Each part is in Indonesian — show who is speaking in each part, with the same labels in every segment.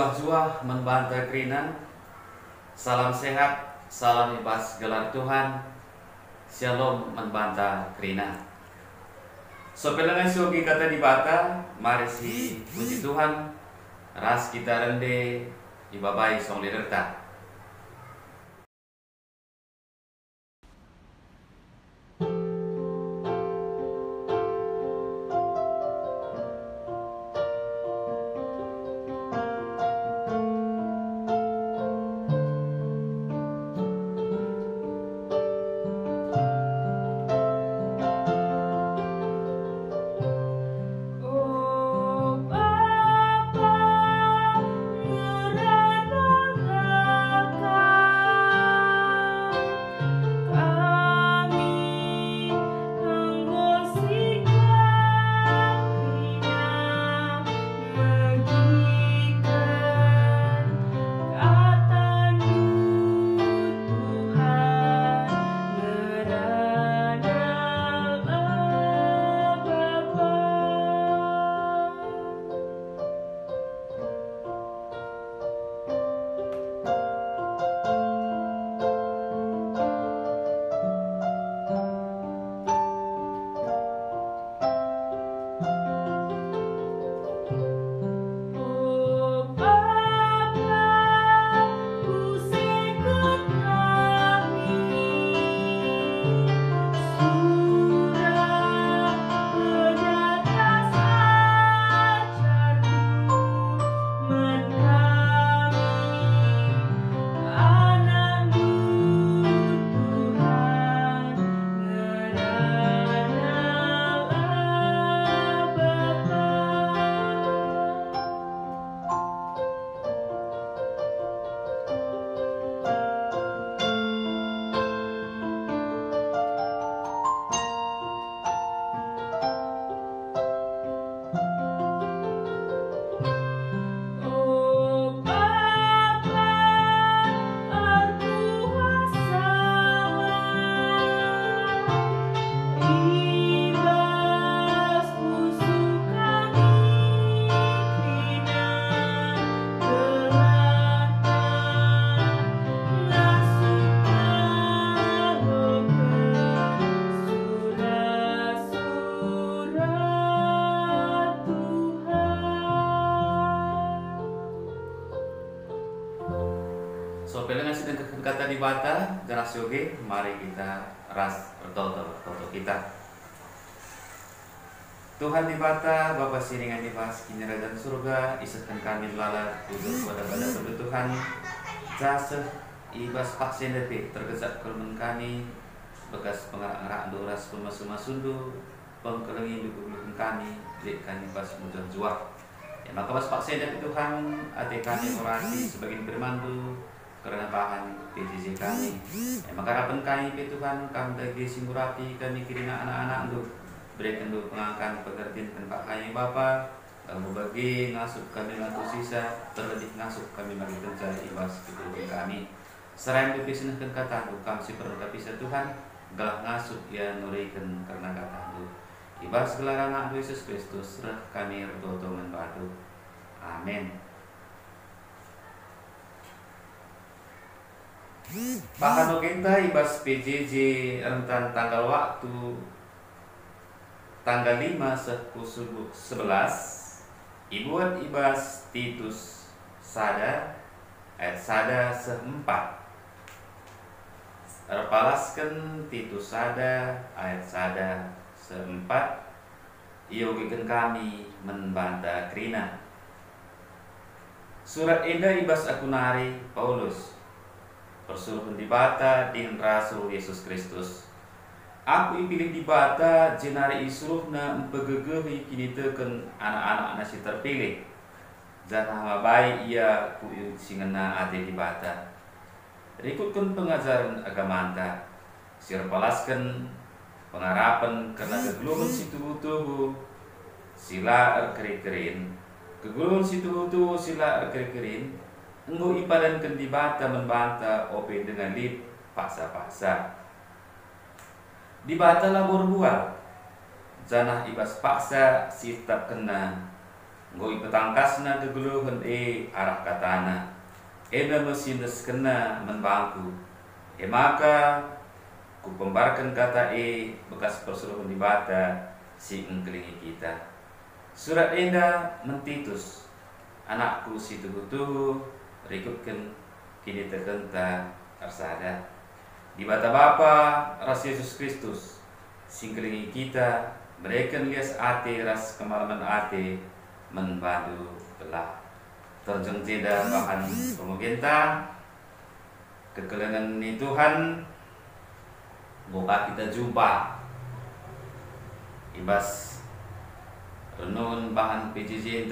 Speaker 1: Juah-juah membantah kerinan. Salam sehat, salam ibas gelar Tuhan. Shalom membantah kerinan. So pelangan sugi kata di bata, mari si puji Tuhan. Ras kita rende ibabai song liderta. So pelangan sidang kata di bata, ganas yoge, mari kita ras toto kita. Tuhan di bata, Bapa siringan di bas, kini dan surga, isahkan kami lalat, tujuh pada kebutuhan, jasa, ibas paksin depi, tergezak kelmen kami, bekas pengarak-ngarak doras pemasuk-masundu, pengkelengi dukung kami, lek kami bas mudah juak. Ya maka bas paksin depi Tuhan, ate kami orasi sebagai bermandu, karena bahan PJJ kami. Maka harapan kami Tuhan, kami bagi singurapi kami kirina anak-anak untuk berikan dulu pengangkat pengertian tempat kami Bapa. Kamu bagi ngasup kami lantu sisa, terlebih ngasup kami bagi kerja ibas keturunan kami. Serain berpisahkan kata untuk kami si perlu bisa Tuhan, galah ngasup ya nurikan karena kata itu. Ibas gelar anak Yesus Kristus, serah kami berdoa membantu. Amin. Bahkan kita ibas PJJ rentan tanggal waktu tanggal 5/11 ibuat ibas Titus sada ayat sada 4 repalaskan Titus sada ayat sada 4 iogikan kami membantah krina surat indah ibas akunari Paulus persuruhan di bata din Rasul Yesus Kristus. Aku ipilih di bata jenari isuruhna empegegehi kini teken anak-anak nasi terpilih. Jangan baik ia ku singena ade di bata. Rikutkan pengajaran agama anda. Sirpalaskan pengarapan karena kegeluhan situ-tuhu sila erkerin. Kegeluhan situ-tuhu sila erkerin. Enggo ipadan di bata membanta ope dengan lip paksa-paksa. Di bata labor buah. Janah ibas paksa sitap kena Nggo ipetangkasna keguluhan arah katana. Ena mesindes kena menbangku. Maka ku pembarkan kata bekas persuruhan di bata si engkelingi kita. Surat enda mentitus anakku si tuhu-tuhu rikutkan kini terkenta arsada. Di bata Bapa ras Yesus Kristus singkelingi kita mereka lias ate ras kemalaman ate menbandu telah terjeng jeda bahan pemugenta kekelengan ni Tuhan moga kita jumpa ibas renun bahan PJJ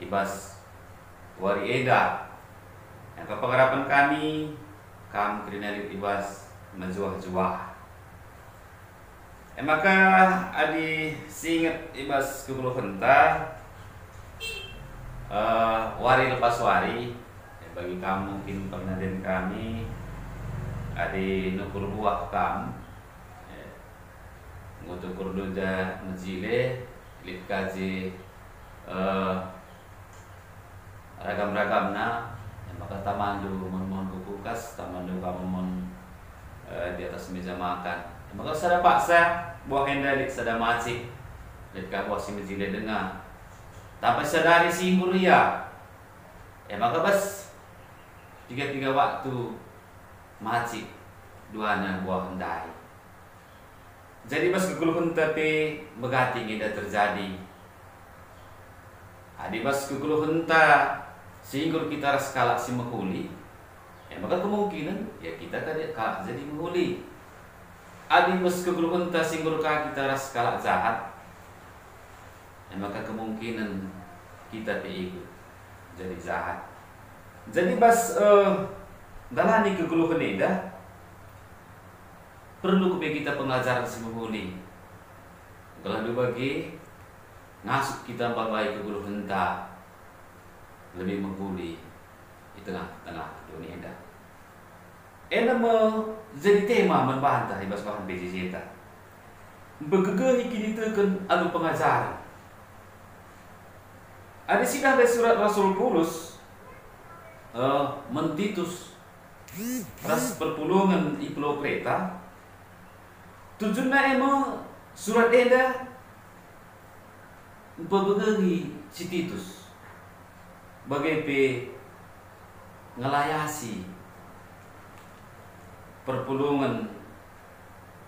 Speaker 1: ibas wari eda yang kepengharapan kami krinelit ibas menjuah-juah. Maka adi singet ibas keguluhenta wari lepas wari bagi kamu mungkin pernah den kami adi nukur buah kam ngutukur doja mejile lit kaji ragam-ragamna maka tamandu mon kukukas tamandu kamu mon di atas meja makan maka sada paksa buah hendak sada macik lit ka buah si mejile dengar tapi sadari singur ya maka bas tiga waktu macik duana buah hendai. Jadi bas kekuluhun tapi begati tidak terjadi. Adi bas kekuluhun ta singgur kita ras kalak si menghuli. Maka kemungkinan ya kita kalak jadi menghuli. Adi bas kekuluhun ta singgur kita ras kalak jahat. Maka kemungkinan kita ikut jadi jahat. Jadi bas dalani kekuluhun eda perlu kepada kita pengajaran si menghuli. Kalau dibagi ngasuk kita bagai kekuluhun ta lebih menghuli di tengah-tengah dunia eda. Ena jadi tema membantah ibas bahan PJJ ta. Begege kini tekan adu pengajaran. Ada sidang dari surat Rasul Paulus mentitus ras perpulungan i Pulau Kreta tujuannya emang surat eda berbagi si Titus bagai ngelayasi perpulungan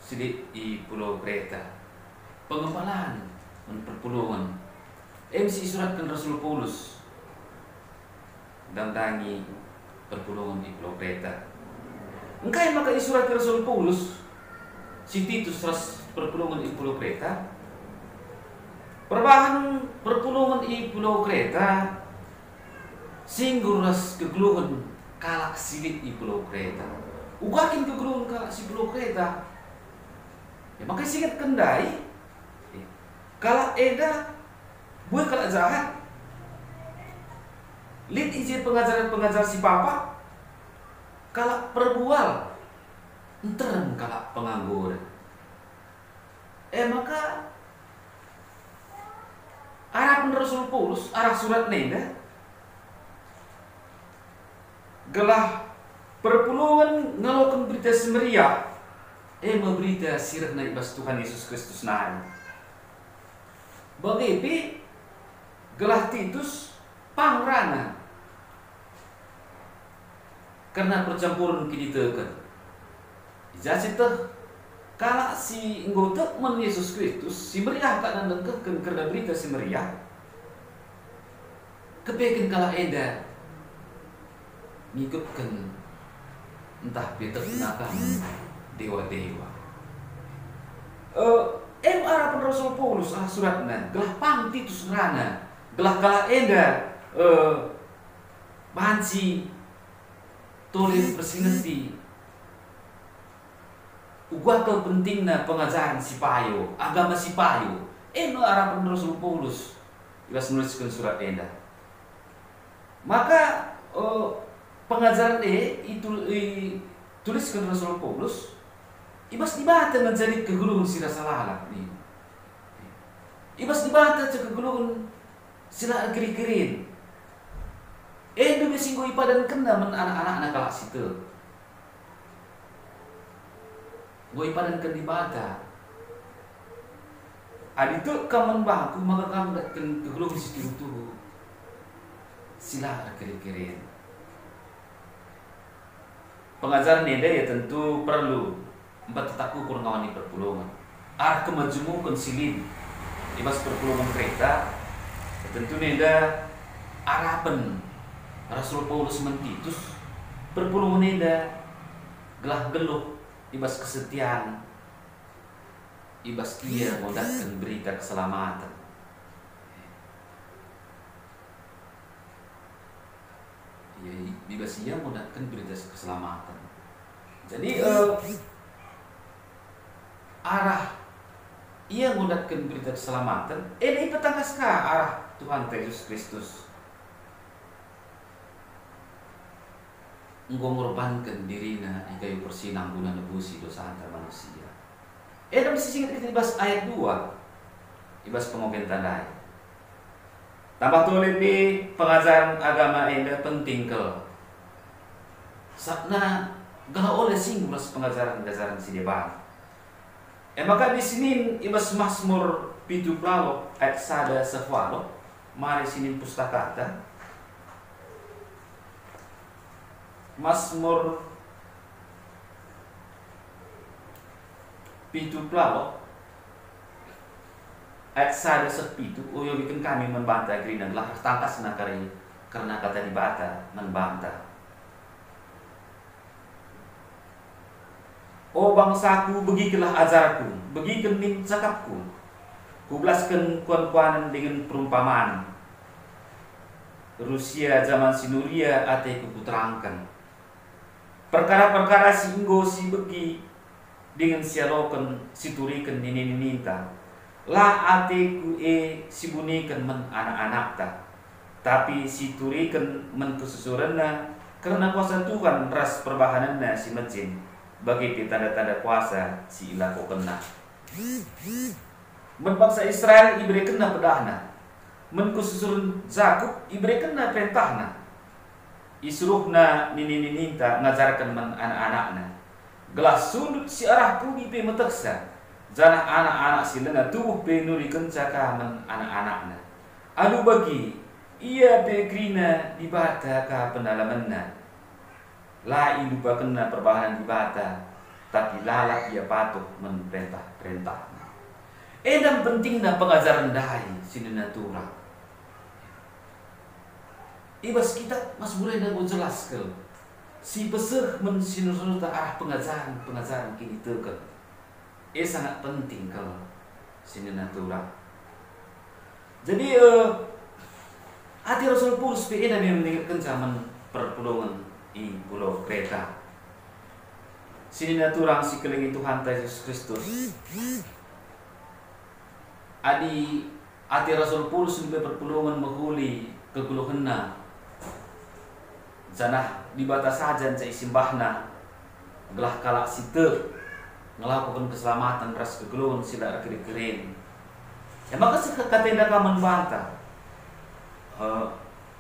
Speaker 1: sidik i Pulau Kreta pengembalaan perpulungan MC suratkan Rasul Paulus dan tangi perpulungan di Pulau Kreta. Engkai maka surat Rasul Paulus si Titus ras perpulungan di Pulau Kreta. Perbahan perpulungan di Pulau Kreta singgur ras keguluhan kalak silit di Pulau Kreta. Ugakin keguluhan kalak si Pulau Kreta. Ya maka singkat kendai kalak eda buat kalak jahat. Lid izin pengajar si papa kalak perbual enterem kalak penganggur. Maka arah Rasul Paulus arah surat nenda gelah perpulungan ngalokan berita semeriah berita sirah naik bas Tuhan Yesus Kristus naik bagi gelah Titus pangrana karena percampuran kini tekan jadi teh kalau si nggotek men Yesus Kristus si meriah tak nandengkeun karena berita si meriah kepekin kala eda ngikutkan entah Peter kenapa dewa-dewa arah Rasul Paulus suratna gelah pang Titus rana gelah kala eda banci tulis bersinergi ugakel pentingna pengajaran si payo agama si payo arah Rasul Paulus jelas menuliskan surat eda maka pengajaran itu tuliskan Rasul Paulus ibas dibata menjadi kegulungan si rasalalak nih ibas dibata kegulungan sila kiri-kirin. Dumi singgo ipadan kena men anak-anak kalak situ. Gue ipadan ken di bata. Adi tu kaman bangku maka kamu datang ke gelung situ tu. Sila kiri-kirin. Pengajaran ini ya tentu perlu empat tetap ukur ngawani perpulungan. Arah kemajumu konsilin ibas perpulungan kereta tentu neda arapan Rasul Paulus Mentitus perpulungan neda gelah geluh ibas kesetiaan ibas ia modatkan berita keselamatan. Ya, ibas ia modatkan berita keselamatan. Jadi arah ia modatkan berita keselamatan. Ini petangkas arah Tuhan Yesus Kristus. Ngorbankan dirina di kayu persinang guna nebusi dosa antar manusia. Dalam sisi kita ibas ayat 2 ibas pengobentan lain. Tambah tulis di pengajaran agama ini penting ke sakna gak oleh singgulas pengajaran si depan. Maka di sini ibas Mazmur 70 ayat 1 sefalo. Mari sini pustakata. Mazmur 70 ayat 1 sepitu. Uyo bikin kami membantah gerinan lah tangkas nakari karena kata dibata membantah. Oh bangsaku, begikilah ajarku, begikan nin cakapku. Kublaskan kuan-kuanan dengan perumpamaan. Rusia zaman sinuria ate kuputerangkan. Perkara-perkara si inggo si begi dengan sialokan siturikan nini-ninta. La ate ku si bunikan men anak-anak ta. Tapi siturikan men kesusuranna karena kuasa Tuhan ras perbahananna si mencin. Bagi tanda-tanda kuasa si ilaku kena. Men bangsa Israel ibere kena pedahna. Men kususurun Zakub ibere kena perintahna. Isuruhna nini-ninta ngajarkan men anak-anakna. Gelas sundut si arah puni pe meteksa. Janah anak-anak silena tubuh pe nurikan caka men anak-anakna. Anu bagi ia pe krina dibata ka pendalamanna. La lupa kena perbahanan dibata, tapi lalak ia patuh menperintah-perintah. Dan pentingnya pengajaran dai sinina turang. Ibas kita mas boleh dah menjelaskan si besar mensinur arah pengajaran kini teka. Sangat penting kalau sinina turang. Jadi hati Rasul Paulus PE dan yang meninggalkan zaman perpulungan di pulau Kreta. Sini naturang si kelingi Tuhan Yesus Kristus. Adi hati Rasul Paulus lebih perpulungan menghuli keguluhanna. Janah di batas saja cai simbahna. Gelah kalak situ ngelakukan keselamatan ras keguluhan sila kiri-kirin. Ya maka sekatenda kaman bantah.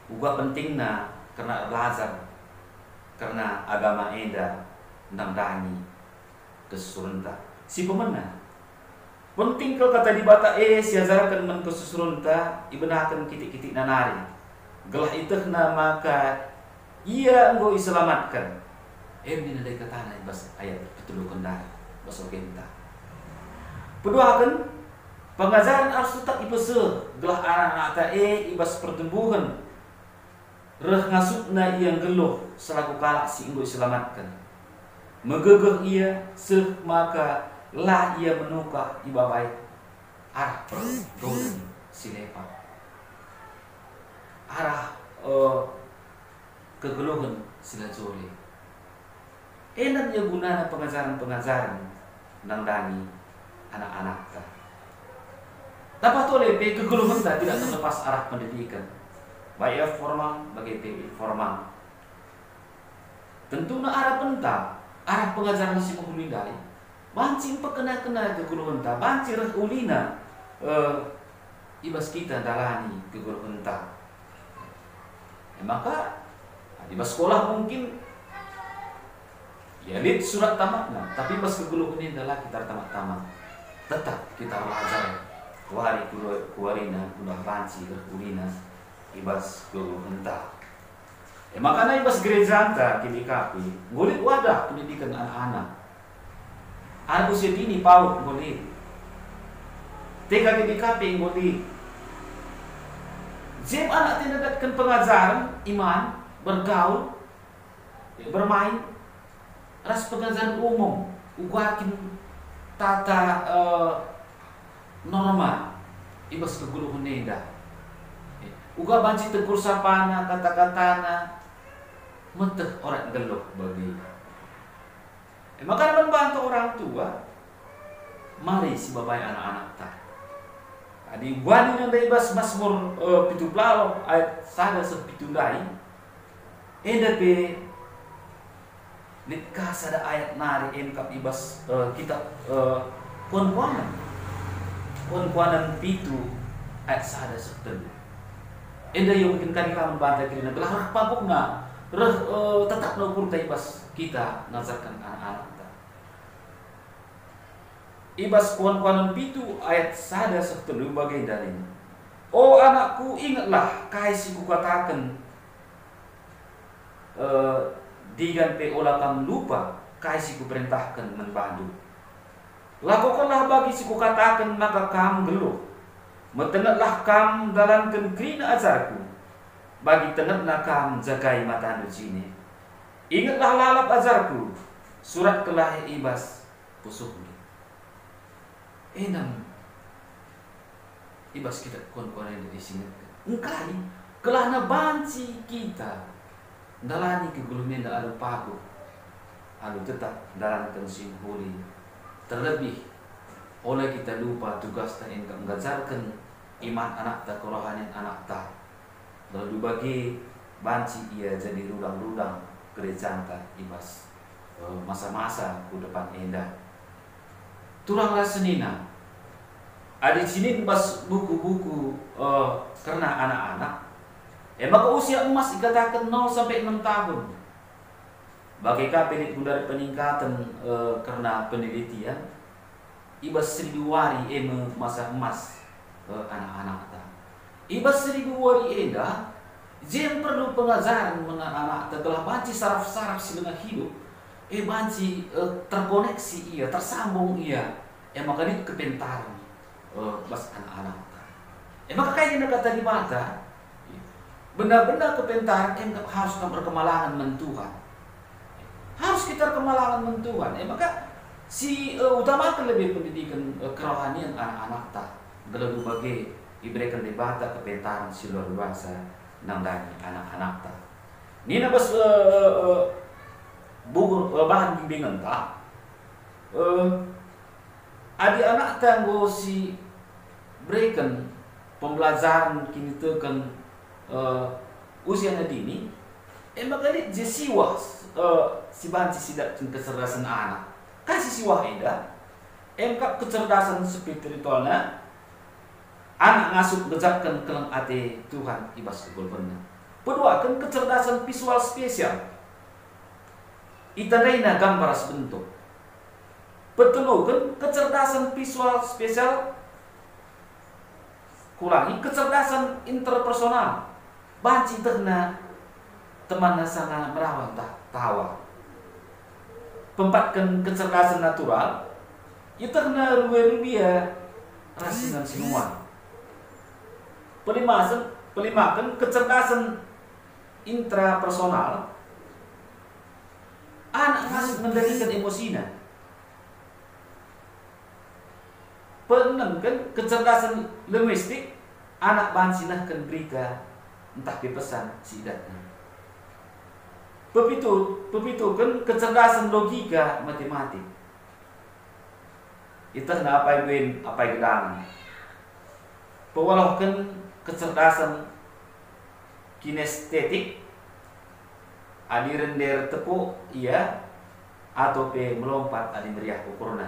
Speaker 1: Uga pentingna karena Lazar. Karena agama enda nandani kesusurunta si pemenang penting kalau kata di bata siajarkan men kesusurunta ibenakan kitik-kitik nanari gelah itu maka ia enggo iselamatkan ini nadai katana bas ayat petulukan dari bas ogenta peduakan pengajaran harus tetap ipese gelah anak-anak ta ibas pertumbuhan reh ngasukna yang geluh selaku kalak si inggo selamatkan. Megegeh ia seh maka lah ia menukah ibabai arah pergaulan si lepa. Arah kegeluhan sila jole. Enak ya gunana pengajaran-pengajaran nang dani anak-anak ta. Dapat oleh kegeluhan ta tidak terlepas arah pendidikan. Baik formal bagi informal. Tentunya arah pentang, arah pengajaran si menghulindai. Bancing pekena-kena keguluhan ta, bancir ulina ibas kita dalani ke guru entah. Maka ibas sekolah mungkin ya lihat surat tamatnya, tapi ibas ke guru ini adalah kita tamat-tamat. Tetap kita belajar kuari kuarina udah banci berkulina ibas guru entah. Makanya ibas gereja anta kini kapi ngulit wadah pendidikan anak-anak. Anak usia dini PAUD ngulit. TK kini kapi ngulit. Jam anak tindakan pengajaran iman, bergaul, bermain, ras pengajaran umum, ugakin tata norma ibas ke guru huneda. Uga banci tegur sapana kata-katana meteh orang gelok bagi. Maka membantu orang tua, mari si babai anak-anak ta. Adi wani yang ibas Mazmur 17 ayat 1-7 enda pe nikah sada ayat nari engkap ibas kitab kuan-kuanan pitu ayat 1-7. Enda yang mungkin kan kita membantah kiri gelar pabukna tetap nukur ibas kita ngajarkan anak-anak kita. Ibas kuan-kuanan pitu ayat 1-7 bagian dari ini. Oh anakku, ingatlah kasih ku katakan diganti olah kamu lupa kasih ku perintahkan membantu. Lakukanlah bagi si ku katakan maka kamu geluh. Metenatlah kamu dalamkan kerina ajarku. Bagi tenatlah kamu jagai mata nujine. Ingatlah lalap ajarku. Surat kelah ibas pusuhni. Enam ibas kita kon-kon yang di sini. Engkai kelahna banci kita. Dalani kegulumian da alu pagu. Alu tetap dalam tensi huli. Terlebih oleh kita lupa tugas ta engkau mengajarkan iman anak ta kerohanian anak ta. Lalu bagi banci ia jadi rudang-rudang gereja ta ibas masa-masa ku depan endah. Turanglah senina. Ada di sini ibas buku-buku karena anak-anak. Maka usia emas dikatakan 0-6 tahun. Bagi kapilit dari peningkatan karena penelitian ibas 1000 wari masa emas anak-anak ta. Ibas 1000 wari eda jem perlu pengajaran anak-anak telah banci saraf-saraf si dengan hidup banci terkoneksi ia tersambung ia maka itu kepentaran bas anak-anak ta. Maka kayak kata di mata benda-benda kepentaran harus berkemalangan mentuhan. Harus kita kemalangan mentuhan. Maka si utamakan lebih pendidikan kerohanian anak-anak ta. Lebih bagi diberikan debata kepentaran si luar biasa nang dari anak-anak ta. Nina bas buku bahan bimbingan ta. Adi anak ta ngo si berikan pembelajaran kini tekan usia dini, maka ini jesiwa si banci sidak kecerdasan anak, kasih siwa eda, kecerdasan spiritualnya, anak ngasup ngejapkan keleng ate Tuhan ibas kegolpennya. Kedua kan kecerdasan visual spesial, itanaina gambar sebentuk. Petelu kan kecerdasan visual spesial, kurangi kecerdasan interpersonal. Banci terna teman sangat merawat tawa. Pempatkan kecerdasan natural, itu terna ruwe-ruwia rasinan semua. Pelimakan kecerdasan intrapersonal, anak masih mengendalikan emosinya. Penengkan kecerdasan linguistik, anak banci nahkan berita entah pesan sidatnya. Pepitu kan kecerdasan logika matematik. Itu apa yang gedang. Pewalaukan kecerdasan kinestetik, adi render tepuk iya atau melompat adi meriah ukurna.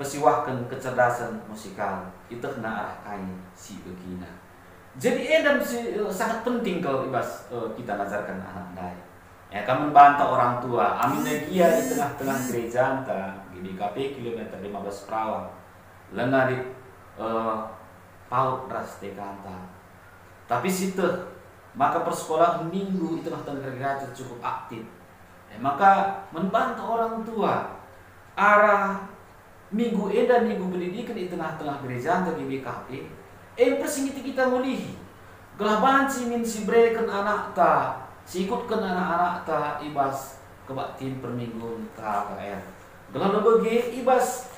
Speaker 1: Pesiwahkan kecerdasan musikal itu kena arah kain si begina. Jadi edam sangat penting kalau ibas kita ngajarkan anak dai. Ya kan membantah orang tua. Amin dia di tengah-tengah gereja anta di KP kilometer 15 Perawang. Lengah di paut ras tekanta. Tapi situ maka persekolahan minggu di tengah-tengah gereja cukup aktif. Maka membantah orang tua arah minggu eda minggu pendidikan di tengah-tengah gereja anta di BKP. Persingiti kita mulihi. Gelah banci min si breken anak ta, si ikutkan anak-anak ta ibas kebaktian permingguan KKR. Gelah lebege ibas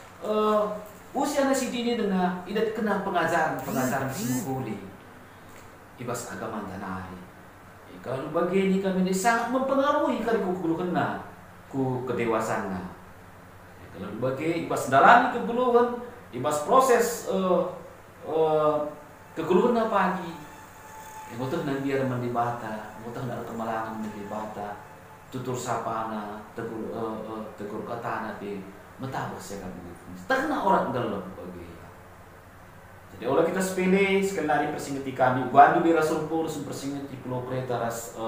Speaker 1: usia nasi dini dengan idat kena pengajaran si mukuli. Ibas agama tanari. Kalau begini kami ini sangat mempengaruhi kali ku kena ku kedewasana. Kalau bagi ibas dalami keguluhan, ibas proses keguluhan pagi. Ngutang nan biar mendibata, ngutang nak kemalangan mendibata, tutur sapana, tegur katana di metabak saya kamu. Karena orang dalam bagi. Jadi oleh kita sepele sekali lagi persingeti kami. Bandu di Rasul Paulus persingeti Pulau Kreta ras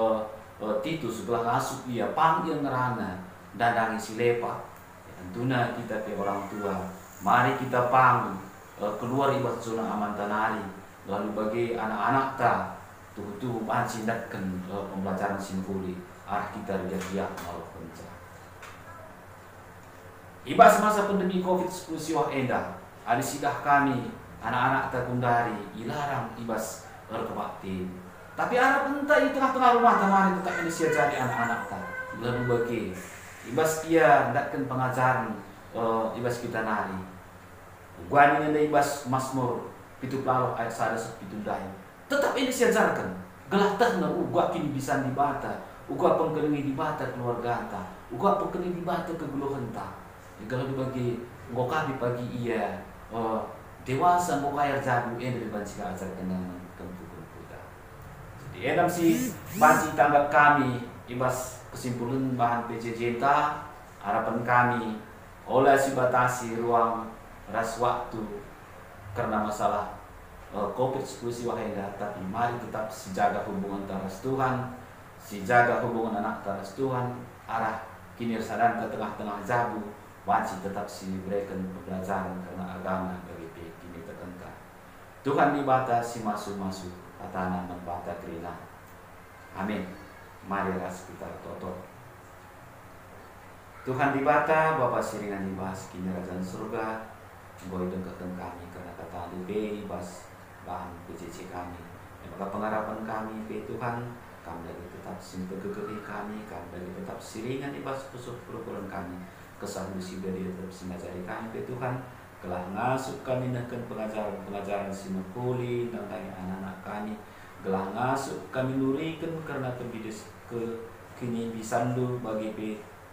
Speaker 1: Titus sebelah masuk dia panggil ngerana dandangi si lepak. Tentunya kita ke orang tua, mari kita panggil keluar ibas zona aman tanari, lalu bagi anak-anak ta tuh cintakan pembelajaran simkuli arah kita riak malu penca. Ibas masa pandemi COVID-19 siwah endah, ada sidah kami anak-anak ta kundari ilarang ibas berkebakti. Tapi arah pentai di tengah-tengah rumah tanari tetap ini sia jadi anak-anak ta, lalu bagi ibas kia ndakkan pengajaran ibas kita nari. Gua ini ibas Mazmur 70 ayat 1 dai. Tetap ini siajarkan. Gelah tahna gua kini bisa dibata, gua pengkelingi dibata keluarga ta, gua pengkelingi dibata keguluhan ta. Kalau dibagi ngoka di pagi iya dewasa ngoka air jabu dari banci ajar kenangan kempu-kempu. Jadi edam si banci tanggap kami ibas kesimpulan bahan PJJ ta harapan kami oleh si batasi ruang ras waktu karena masalah COVID-19 wahenda, tapi mari tetap si jaga hubungan taras Tuhan, si jaga hubungan anak taras Tuhan, arah kini sadan ke tengah-tengah jabu, wajib tetap si berikan pembelajaran karena agama bagi kini tertentu. Tuhan dibata si masuk-masuk, katana membata kerina. Amin. Mari ras kita toto. Tuhan dibata, Bapa siringan dibas, kini kerajaan surga, Boy dengkakan kami karena kata lebih bas bahan PJJ kami. Maka pengharapan kami ke Tuhan, kami dari tetap simpe kegeri kami dari tetap siringan dibas pusuk perukuran kami. Kesan musi dari tetap singajari kami ke Tuhan, telah ngasup kami nahkan pengajaran simekuli tentang anak-anak kami. Gelah ngasup kami lurikan karena kebides ke kini bisandu bagi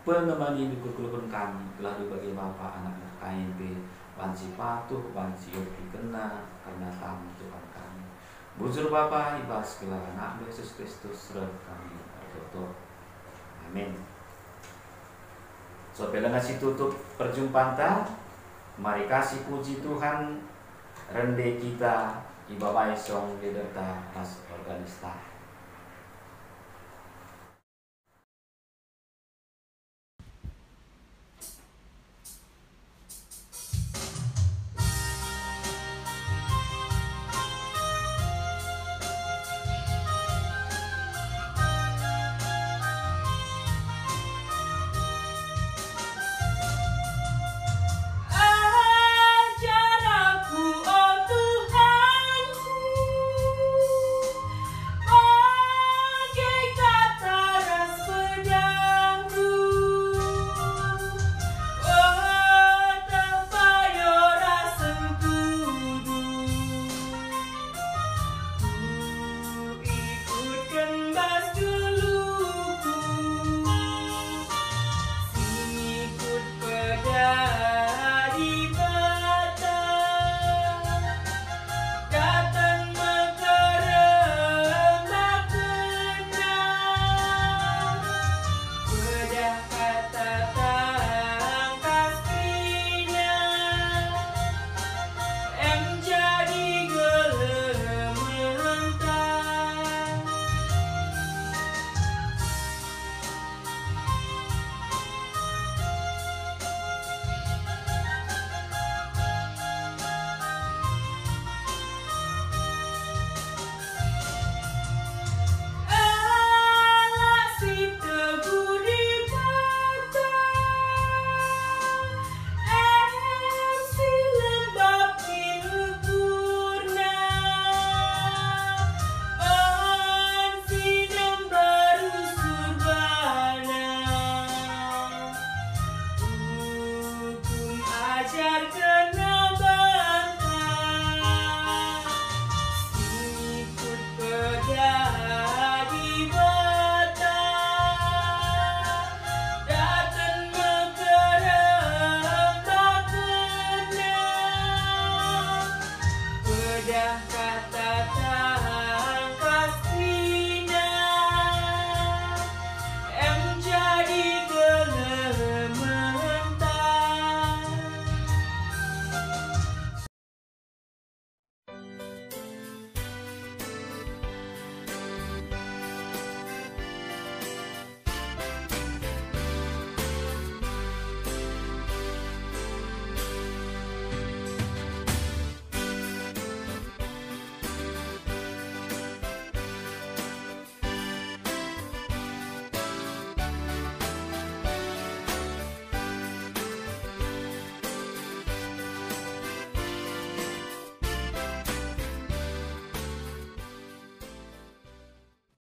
Speaker 1: penemani di kekuluhan kami. Gelah bagi Bapa anak-anak KMP banci patuh, banci yogi kena karena kami Tuhan kami. Bujur Bapa ibas gelar anak Yesus Kristus serah kami berdoa. Amin. So bela ngasih tutup perjumpaan ta. Mari kasih puji Tuhan rende kita ibabai song leader ta as organista.